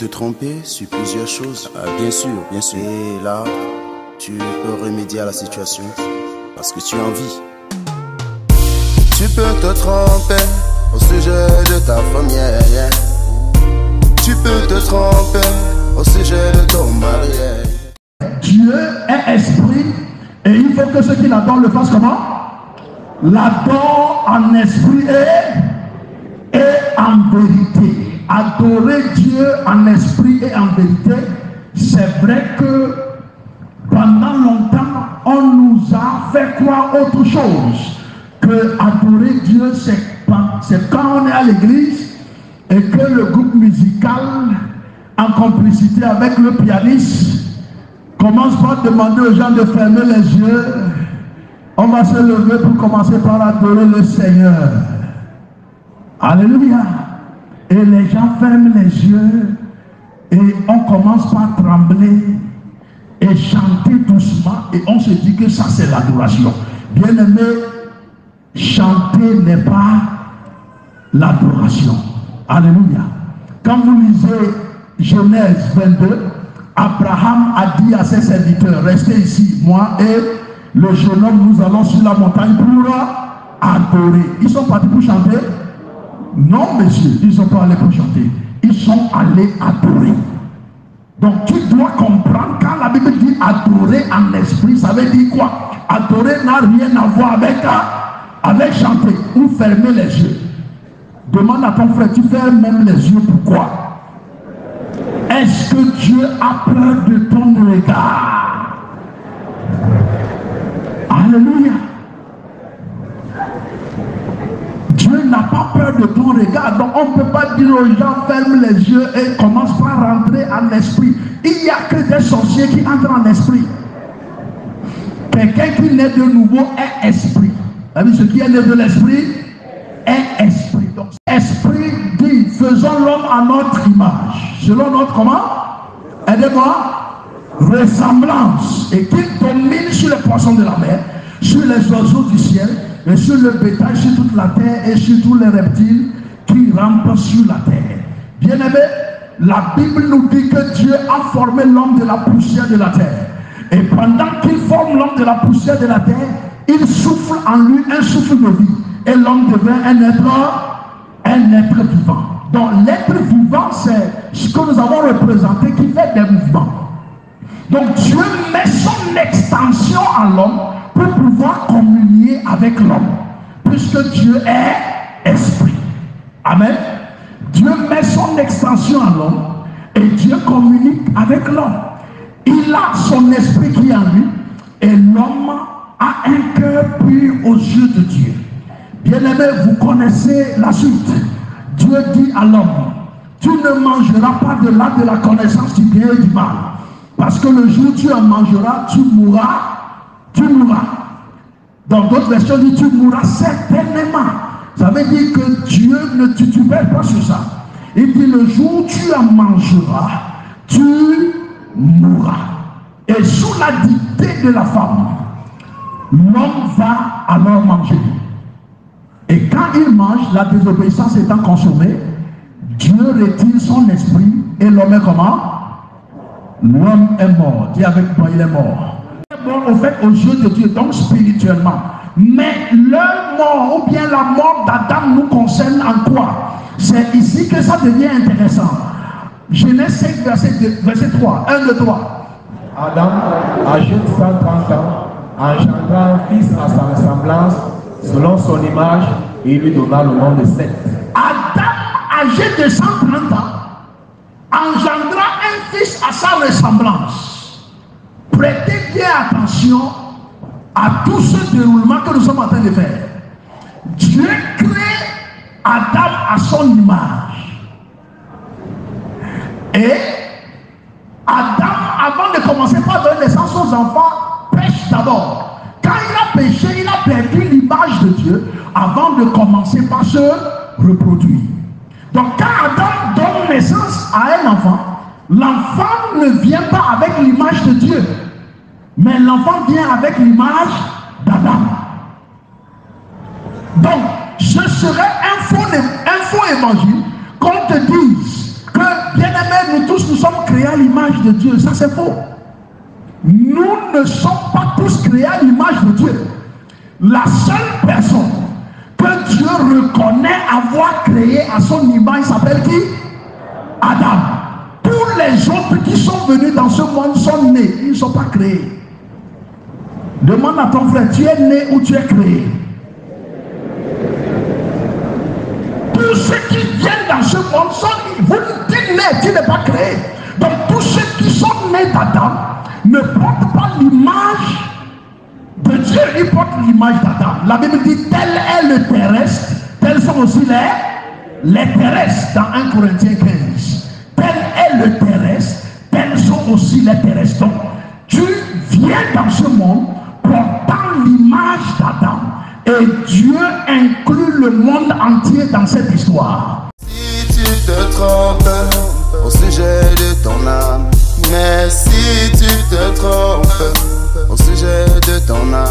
te tromper sur plusieurs choses. Bien sûr, bien sûr. Et là, tu peux remédier à la situation parce que tu as envie. Tu peux te tromper au sujet de ta famille. Tu peux te tromper au sujet de ton mari. Dieu est esprit et il faut que ceux qui l'adorent le fassent comment? L'adorent en esprit et en vérité. Adorer Dieu en esprit et en vérité, c'est vrai que pendant longtemps, on nous a fait croire autre chose. Que adorer Dieu, c'est quand on est à l'église et que le groupe musical, en complicité avec le pianiste, commence par demander aux gens de fermer les yeux. On va se lever pour commencer par adorer le Seigneur. Alléluia. Et les gens ferment les yeux et on commence par trembler et chanter doucement et on se dit que ça c'est l'adoration. Bien aimé, chanter n'est pas l'adoration. Alléluia. Quand vous lisez Genèse 22, Abraham a dit à ses serviteurs, restez ici, moi et le jeune homme, nous allons sur la montagne pour adorer. Ils sont partis pour chanter? Non, monsieur, ils ne sont pas allés pour chanter. Ils sont allés adorer. Donc tu dois comprendre, quand la Bible dit adorer en esprit, ça veut dire quoi? Adorer n'a rien à voir avec chanter ou fermer les yeux. Demande à ton frère, tu fermes même les yeux, pourquoi? Est-ce que Dieu a peur de ton regard? Alléluia. Dieu n'a pas peur de ton regard. Donc on ne peut pas dire aux gens ferme les yeux et commence par rentrer en esprit. Il n'y a que des sorciers qui entrent en esprit. Quelqu'un qui naît de nouveau est esprit. Ce qui est né de l'esprit est esprit. Donc esprit dit faisons l'homme à notre image. Selon notre comment? Aidez-moi. Ressemblance. Et qu'il domine sur les poissons de la mer, sur les oiseaux du ciel, et sur le bétail, sur toute la terre et sur tous les reptiles qui rampent sur la terre. Bien aimé, la Bible nous dit que Dieu a formé l'homme de la poussière de la terre. Et pendant qu'il forme l'homme de la poussière de la terre, il souffle en lui un souffle de vie. Et l'homme devient un être vivant. Donc l'être vivant, c'est ce que nous avons représenté qui fait des mouvements. Donc Dieu met son extension en l'homme pour pouvoir communier avec l'homme, puisque Dieu est esprit. Amen. Dieu met son extension en l'homme et Dieu communique avec l'homme. Il a son esprit qui est en lui et l'homme a un cœur pur aux yeux de Dieu. Bien-aimé, vous connaissez la suite. Dieu dit à l'homme, tu ne mangeras pas de l'arbre de la connaissance du bien et du mal, parce que le jour où tu en mangeras, tu mourras. Tu mourras. Dans d'autres versions, dit tu mourras certainement. Ça veut dire que Dieu ne titubère pas sur ça. Il dit le jour où tu en mangeras, tu mourras. Et sous la dictée de la femme, l'homme va alors manger. Et quand il mange, la désobéissance étant consommée, Dieu retire son esprit et l'homme est comment? L'homme est mort. Dis avec moi, il est mort. Au fait aux yeux de Dieu, donc spirituellement. Mais leur mort ou bien la mort d'Adam nous concerne en quoi? C'est ici que ça devient intéressant. Genèse 5, verset 3. 1, 2, 3. Adam, âgé de 130 ans, engendra un fils à sa ressemblance, selon son image, et il lui donna le nom de Seth. Adam, âgé de 130 ans, engendra un fils à sa ressemblance. Prêtez bien attention à tout ce déroulement que nous sommes en train de faire. Dieu crée Adam à son image. Et Adam, avant de commencer par donner naissance aux enfants, pêche d'abord. Quand il a péché, il a perdu l'image de Dieu avant de commencer par se reproduire. Donc quand Adam donne naissance à un enfant, l'enfant ne vient pas avec l'image de Dieu, mais l'enfant vient avec l'image d'Adam. Donc, ce serait un faux évangile qu'on te dise que, bien-aimé, nous tous, nous sommes créés à l'image de Dieu. Ça, c'est faux. Nous ne sommes pas tous créés à l'image de Dieu. La seule personne que Dieu reconnaît avoir créé à son image s'appelle qui? Adam. Tous les autres qui sont venus dans ce monde sont nés. Ils ne sont pas créés. Demande à ton frère, tu es né ou tu es créé? Tous ceux qui viennent dans ce monde sont, vous dites né, tu n'es pas créé. Donc tous ceux qui sont nés d'Adam ne portent pas l'image de Dieu, ils portent l'image d'Adam. La Bible dit, tel est le terrestre, tels sont aussi les terrestres, dans 1 Corinthiens 15. Tel est le terrestre, tels sont aussi les terrestres. Donc, tu viens dans ce monde portant l'image d'Adam. Et Dieu inclut le monde entier dans cette histoire. Si tu te trompes au sujet de ton âme, mais si tu te trompes au sujet de ton âme,